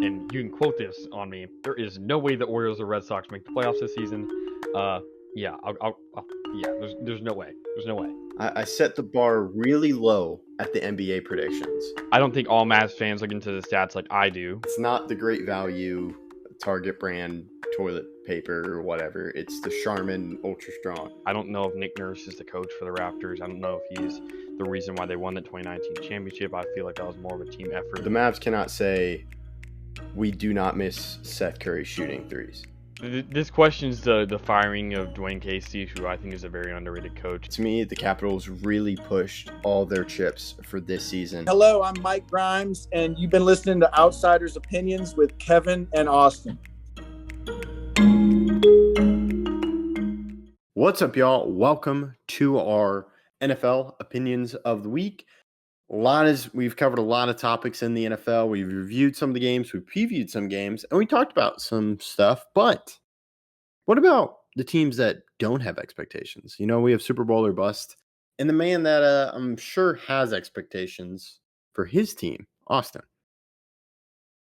and you can quote this on me. There is no way the Orioles or Red Sox make the playoffs this season. Uh, yeah, yeah. There's no way. There's no way. I set the bar really low at the NBA predictions. I don't think all Mavs fans look into the stats like I do. It's not the great value Target brand toilet paper or whatever. It's the Charmin Ultra Strong. I don't know if Nick Nurse is the coach for the Raptors. I don't know if he's the reason why they won the 2019 championship. I feel like that was more of a team effort. The Mavs cannot say we do not miss Seth Curry shooting threes. This questions the firing of Dwayne Casey, who I think is a very underrated coach. To me, the Capitals really pushed all their chips for this season. Hello, I'm Mike Grimes, and you've been listening to Outsiders Opinions with Kevin and Austin. What's up, y'all? Welcome to our NFL Opinions of the Week. We've covered a lot of topics in the NFL. We've reviewed some of the games, we previewed some games, and we talked about some stuff. But what about the teams that don't have expectations? You know, we have Super Bowl or bust, and the man that I'm sure has expectations for his team, Austin.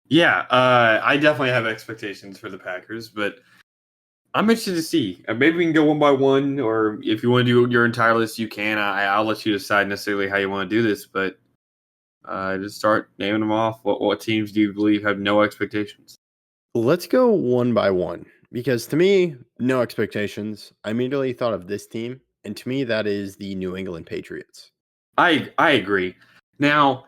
Yeah, I definitely have expectations for the Packers, but I'm interested to see. Maybe we can go one by one, or if you want to do your entire list, you can. I'll let you decide necessarily how you want to do this, but just start naming them off. What teams do you believe have no expectations? Let's go one by one, because to me, no expectations. I immediately thought of this team, and to me, that is the New England Patriots. I agree. Now,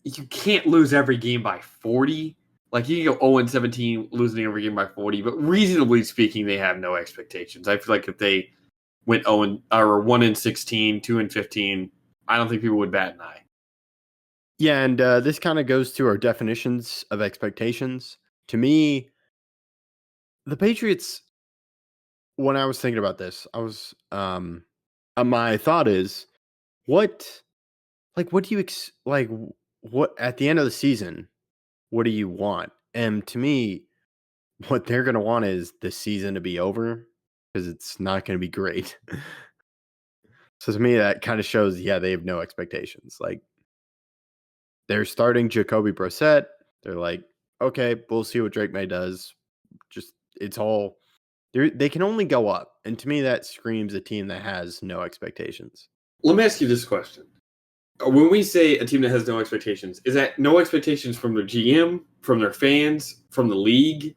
you can't lose every game by 40. Like, you can go 0-17, losing every game by 40, but reasonably speaking, they have no expectations. I feel like if they went 1-16, 2-15, I don't think people would bat an eye. Yeah, and this kind of goes to our definitions of expectations. To me, the Patriots, when I was thinking about this, I was my thought is, what do you what at the end of the season, what do you want? And to me, what they're going to want is the season to be over, because it's not going to be great. So to me, that kind of shows, yeah, they have no expectations. Like, they're starting Jacoby Brissett. They're like, okay, we'll see what Drake May does. They can only go up. And to me, that screams a team that has no expectations. Let me ask you this question. When we say a team that has no expectations, is that no expectations from their GM, from their fans, from the league?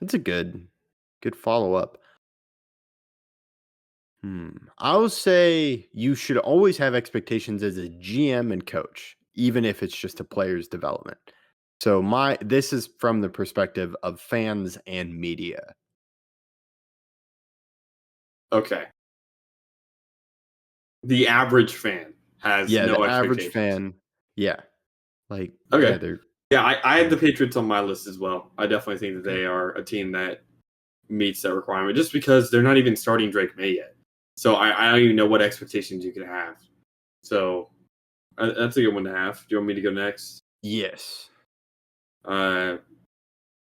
That's a good follow-up. I would say you should always have expectations as a GM and coach, even if it's just a player's development. So this is from the perspective of fans and media. Okay. The average fan has no the average expectations. fan, yeah. Like, okay. I had the Patriots on my list as well. I definitely think that they are a team that meets that requirement, just because they're not even starting Drake May yet. So I don't even know what expectations you can have. So that's a good one to have. Do you want me to go next? Yes. My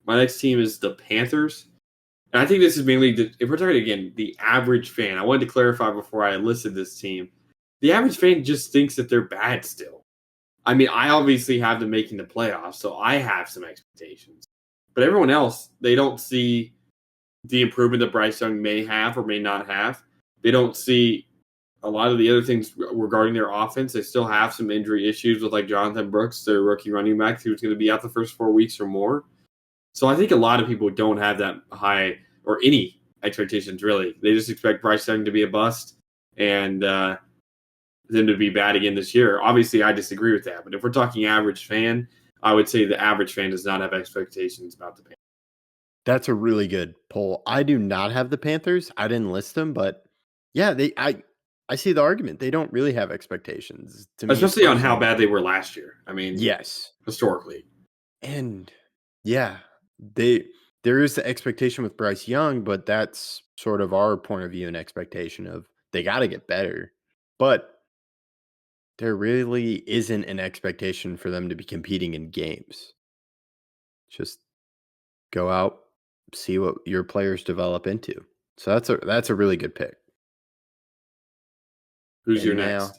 next team is the Panthers. And I think this is mainly, if we're talking again, the average fan. I wanted to clarify before I listed this team. The average fan just thinks that they're bad still. I mean, I obviously have them making the playoffs, so I have some expectations. But everyone else, they don't see the improvement that Bryce Young may have or may not have. They don't see a lot of the other things regarding their offense. They still have some injury issues with, like, Jonathan Brooks, their rookie running back, who's going to be out the first 4 weeks or more. So I think a lot of people don't have that high or any expectations, really. They just expect Bryce Young to be a bust and them to be bad again this year. Obviously, I disagree with that. But if we're talking average fan, I would say the average fan does not have expectations about the Panthers. That's a really good poll. I do not have the Panthers. I didn't list them, but yeah, I see the argument. They don't really have expectations. To me, especially on how bad they were last year. I mean, yes, historically. And yeah, there is the expectation with Bryce Young, but that's sort of our point of view and expectation of they got to get better. But there really isn't an expectation for them to be competing in games. Just go out, see what your players develop into. So that's a really good pick. Who's your next?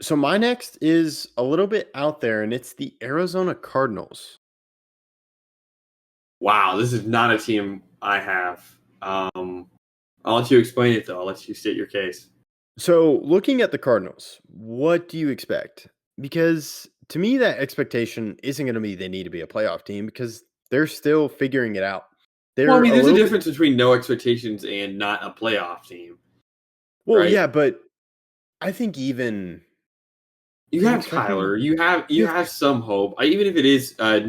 So my next is a little bit out there, and it's the Arizona Cardinals. Wow, this is not a team I have. I'll let you explain it, though. I'll let you state your case. So looking at the Cardinals, what do you expect? Because to me, that expectation isn't going to be they need to be a playoff team because they're still figuring it out. They're Well, I mean, there's a little bit- difference between no expectations and not a playoff team. Well, right? yeah, but I think even You I'm have expecting- Kyler. You have some hope. Even if it is a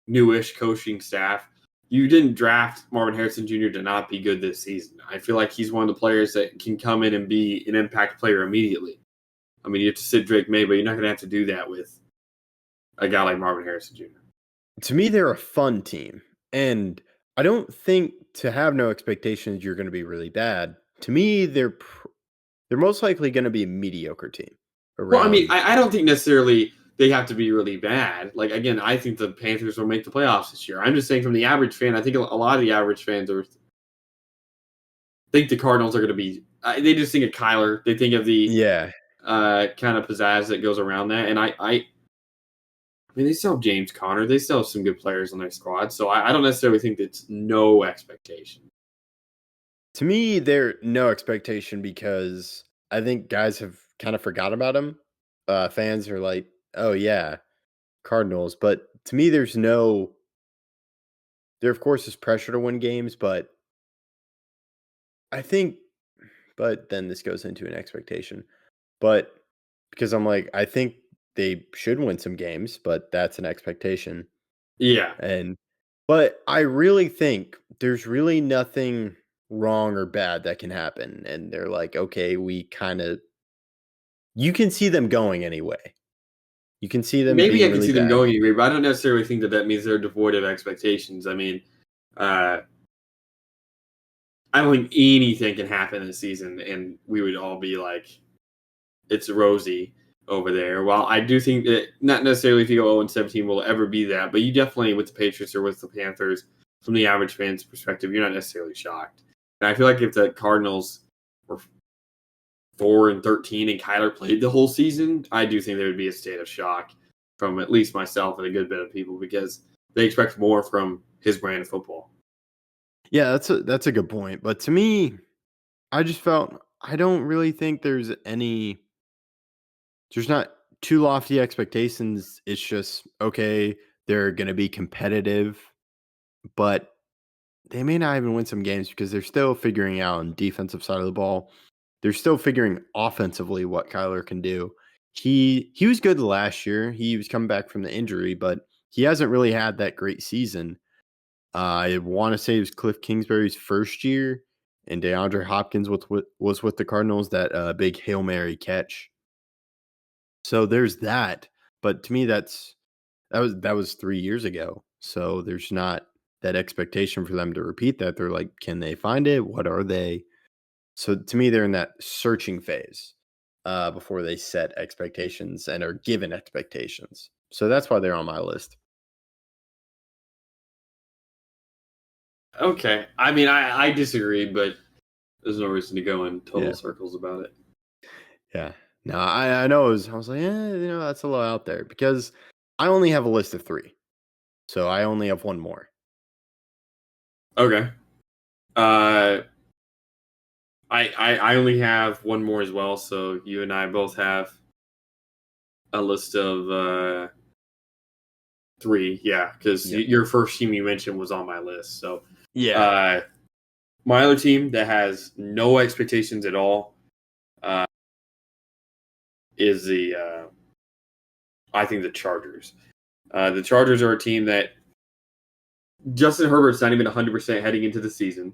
newish coaching staff, you didn't draft Marvin Harrison Jr. to not be good this season. I feel like he's one of the players that can come in and be an impact player immediately. I mean, you have to sit Drake May, but you're not going to have to do that with a guy like Marvin Harrison Jr. to me, they're a fun team. And I don't think to have no expectations, you're going to be really bad. To me, they're most likely going to be a mediocre team. Well, I mean, around- I don't think necessarily they have to be really bad. Like, again, I think the Panthers will make the playoffs this year. I'm just saying from the average fan, I think a lot of the average fans think the Cardinals are going to be they just think of Kyler. They think of the yeah. kind of pizzazz that goes around that. And I mean, they still have James Conner. They still have some good players on their squad. So I don't necessarily think it's no expectation. To me, they're no expectation because I think guys have kind of forgot about them. Fans are like, oh, yeah, Cardinals. But to me, there, of course, is pressure to win games. But then this goes into an expectation. But because I'm like, I think they should win some games, but that's an expectation. Yeah. But I really think there's really nothing wrong or bad that can happen. And they're like, okay, you can see them going anyway. You can see them. Maybe being I can really see them bad. going anyway, but I don't necessarily think that means they're devoid of expectations. I mean, I don't think anything can happen this season, and we would all be like, it's rosy over there. While I do think that not necessarily if you go 0-17 will ever be that, but you definitely with the Patriots or with the Panthers, from the average fan's perspective, you're not necessarily shocked. And I feel like if the Cardinals were 4-13 and Kyler played the whole season, I do think there would be a state of shock from at least myself and a good bit of people because they expect more from his brand of football. Yeah, that's a good point. But to me, I just felt I don't really think there's not too lofty expectations. It's just okay, they're gonna be competitive, but they may not even win some games because they're still figuring out on defensive side of the ball. They're still figuring offensively what Kyler can do. He was good last year. He was coming back from the injury, but he hasn't really had that great season. I want to say it was Cliff Kingsbury's first year, and DeAndre Hopkins was with the Cardinals, that big Hail Mary catch. So there's that. But to me, that was 3 years ago. So there's not that expectation for them to repeat that. They're like, can they find it? What are they? So to me, they're in that searching phase before they set expectations and are given expectations. So that's why they're on my list. Okay. I mean, I disagree, but there's no reason to go in total Yeah. circles about it. Yeah. No, I know I was like, that's a lot out there because I only have a list of 3. So I only have one more. Okay. I only have one more as well, so you and I both have a list of 3. Yeah, because Yep. your first team you mentioned was on my list. So Yeah. my other team that has no expectations at all is I think the Chargers. The Chargers are a team that Justin Herbert's not even 100% heading into the season.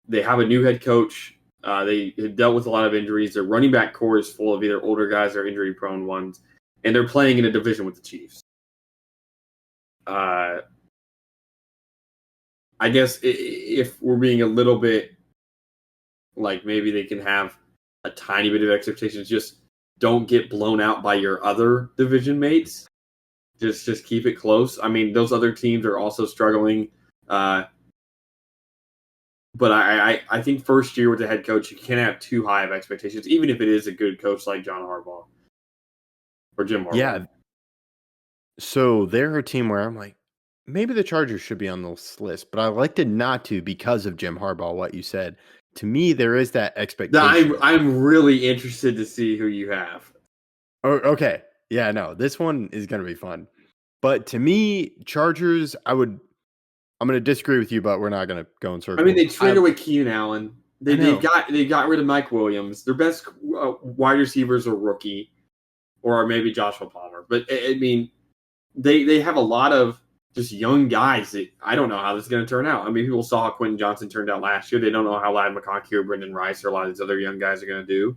They have a new head coach. They have dealt with a lot of injuries. Their running back core is full of either older guys or injury-prone ones, and they're playing in a division with the Chiefs. I guess if we're being a little bit like maybe they can have a tiny bit of expectations, just don't get blown out by your other division mates. Just keep it close. I mean, those other teams are also struggling. But I think first year with the head coach, you can't have too high of expectations, even if it is a good coach like John Harbaugh or Jim Harbaugh. Yeah. So they're a team where I'm like, maybe the Chargers should be on this list, but I elected not to because of Jim Harbaugh, what you said. To me, there is that expectation. I'm really interested to see who you have. Oh, okay. Yeah, no, this one is going to be fun. But to me, Chargers, I'm going to disagree with you, but we're not going to go in circles. I mean, they traded away Keenan Allen. They know. got rid of Mike Williams. Their best wide receivers are rookie, or maybe Joshua Palmer. But I mean, they have a lot of just young guys that I don't know how this is going to turn out. I mean, people saw how Quentin Johnson turned out last year. They don't know how Ladd McConkey or Brendan Rice or a lot of these other young guys are going to do.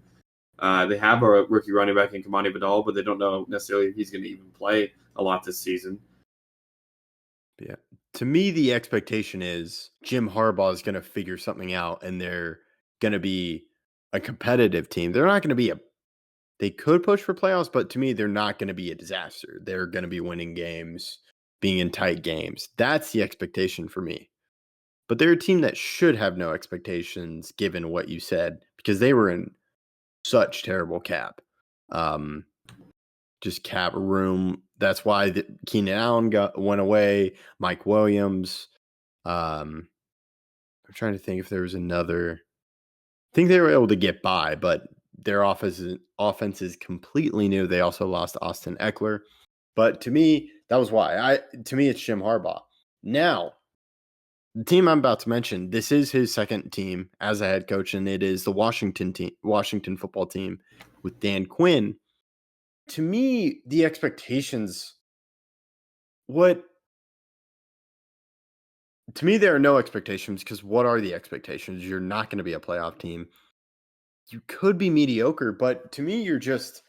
They have a rookie running back in Kamani Vidal, but they don't know necessarily if he's going to even play a lot this season. Yeah. To me, the expectation is Jim Harbaugh is going to figure something out, and they're going to be a competitive team. They're not going to be they could push for playoffs, but to me, they're not going to be a disaster. They're going to be winning games, being in tight games. That's the expectation for me. But they're a team that should have no expectations given what you said, because they were in such terrible cap. Just cap room. That's why Keenan Allen went away. Mike Williams. I'm trying to think if there was another. I think they were able to get by, but their offense is completely new. They also lost Austin Eckler. But to me, that was why. To me, it's Jim Harbaugh. Now, the team I'm about to mention, this is his second team as a head coach, and it is the Washington football team with Dan Quinn. To me, the expectations, to me, there are no expectations, because what are the expectations? You're not going to be a playoff team. You could be mediocre, but to me, you're just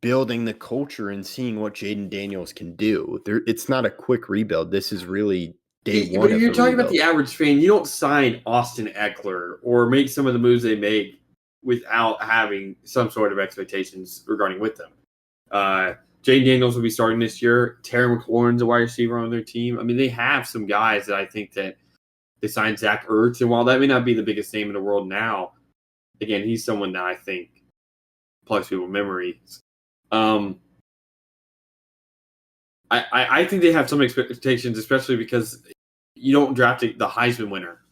building the culture and seeing what Jaden Daniels can do. It's not a quick rebuild. This is really day one. But if you're talking about the average fan, you don't sign Austin Eckler or make some of the moves they make without having some sort of expectations regarding with them. Jaden Daniels will be starting this year. Terry McLaurin's a wide receiver on their team. I mean, they have some guys that I think that they signed Zach Ertz, and while that may not be the biggest name in the world now, again, he's someone that I think plugs people memories. I think they have some expectations, especially because you don't draft the Heisman winner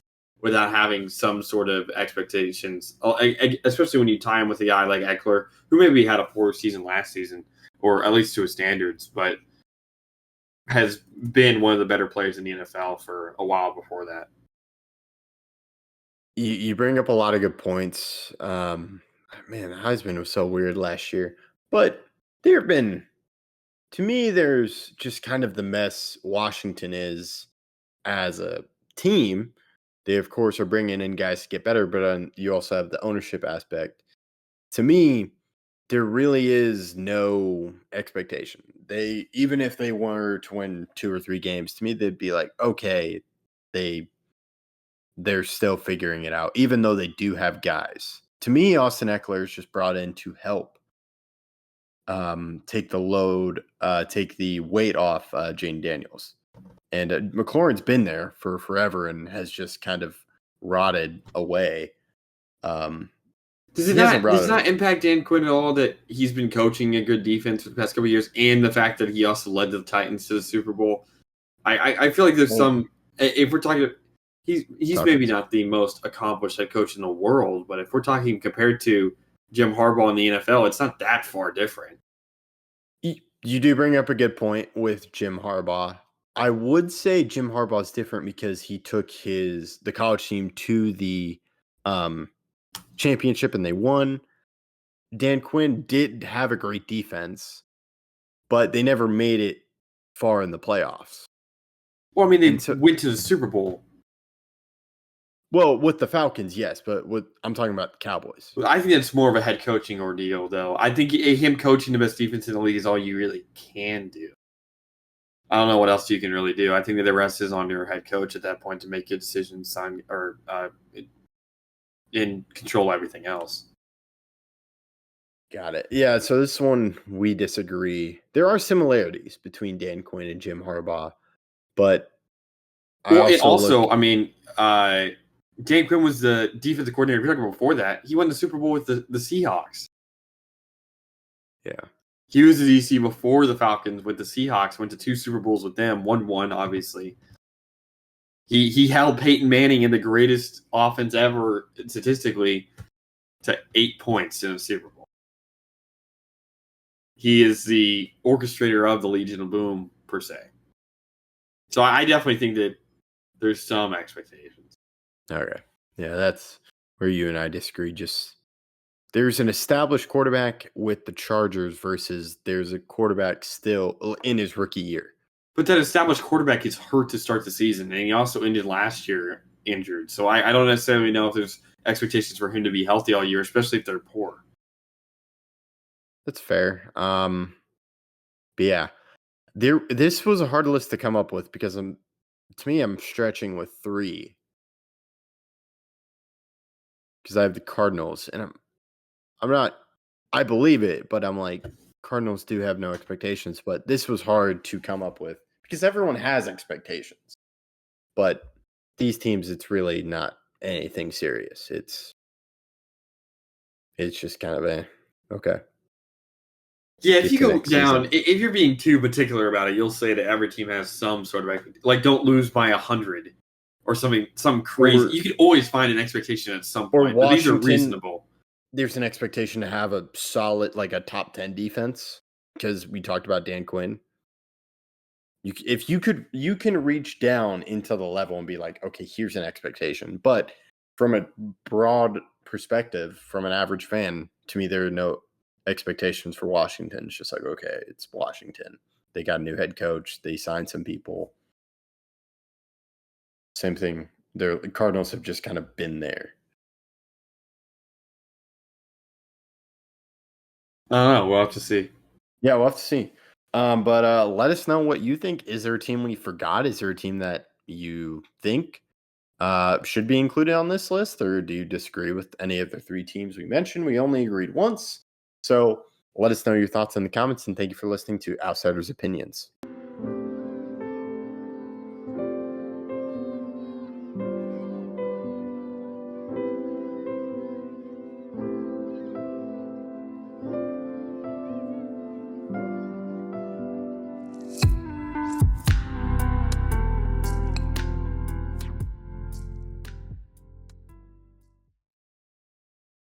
without having some sort of expectations, especially when you tie him with a guy like Eckler, who maybe had a poor season last season, or at least to his standards, but has been one of the better players in the NFL for a while before that. You bring up a lot of good points. Man, Heisman was so weird last year. But there have been, to me, there's just kind of the mess Washington is as a team. They, of course, are bringing in guys to get better, but you also have the ownership aspect. To me, there really is no expectation. Even if they were to win 2 or 3 games, to me, they'd be like, okay, they're still figuring it out, even though they do have guys. To me, Austin Eckler is just brought in to help take the load, take the weight off Jaden Daniels. And McLaurin's been there for forever and has just kind of rotted away. Does it not impact Dan Quinn at all that he's been coaching a good defense for the past couple of years, and the fact that he also led the Titans to the Super Bowl? I feel like there's some. If we're talking, he's maybe not the most accomplished head coach in the world, but if we're talking compared to Jim Harbaugh in the NFL, it's not that far different. You do bring up a good point with Jim Harbaugh. I would say Jim Harbaugh is different because he took the college team to the championship and they won. Dan Quinn did have a great defense, but they never made it far in the playoffs. Well, I mean, they went to the Super Bowl. Well, with the Falcons, yes, but I'm talking about the Cowboys. I think that's more of a head coaching ordeal, though. I think him coaching the best defense in the league is all you really can do. I don't know what else you can really do. I think that the rest is on your head coach at that point to make good decisions and control everything else. Got it. Yeah, so this one we disagree. There are similarities between Dan Quinn and Jim Harbaugh, but I mean, Dan Quinn was the defensive coordinator. If you're talking about before that, he won the Super Bowl with the Seahawks. Yeah. He was the DC before the Falcons with the Seahawks. Went to 2 Super Bowls with them. Won one, obviously. He held Peyton Manning in the greatest offense ever statistically to 8 points in a Super Bowl. He is the orchestrator of the Legion of Boom, per se. So I definitely think that there's some expectations. Okay. Yeah, that's where you and I disagree. Just there's an established quarterback with the Chargers versus there's a quarterback still in his rookie year. But that established quarterback is hurt to start the season, and he also ended last year injured. So I don't necessarily know if there's expectations for him to be healthy all year, especially if they're poor. That's fair. But yeah, this was a hard list to come up with because I'm stretching with 3 because I have the Cardinals, and I'm not. I believe it, but I'm like Cardinals do have no expectations. But this was hard to come up with because everyone has expectations, but these teams, it's really not anything serious. It's just kind of okay. Yeah, if Get you to go next down, season. if you're being too particular about it, you'll say that every team has some sort of like don't lose by 100 or something, some crazy. You could always find an expectation at some Or point, but these are Washington- reasonable. There's an expectation to have a solid, like a top 10 defense because we talked about Dan Quinn. You can reach down into the level and be like, okay, here's an expectation. But from a broad perspective, from an average fan, to me, there are no expectations for Washington. It's just like, okay, it's Washington. They got a new head coach. They signed some people. Same thing. The Cardinals have just kind of been there. I don't know. We'll have to see. Yeah, we'll have to see. But let us know what you think. Is there a team we forgot? Is there a team that you think should be included on this list? Or do you disagree with any of the 3 teams we mentioned? We only agreed once. So let us know your thoughts in the comments. And thank you for listening to Outsiders Opinions.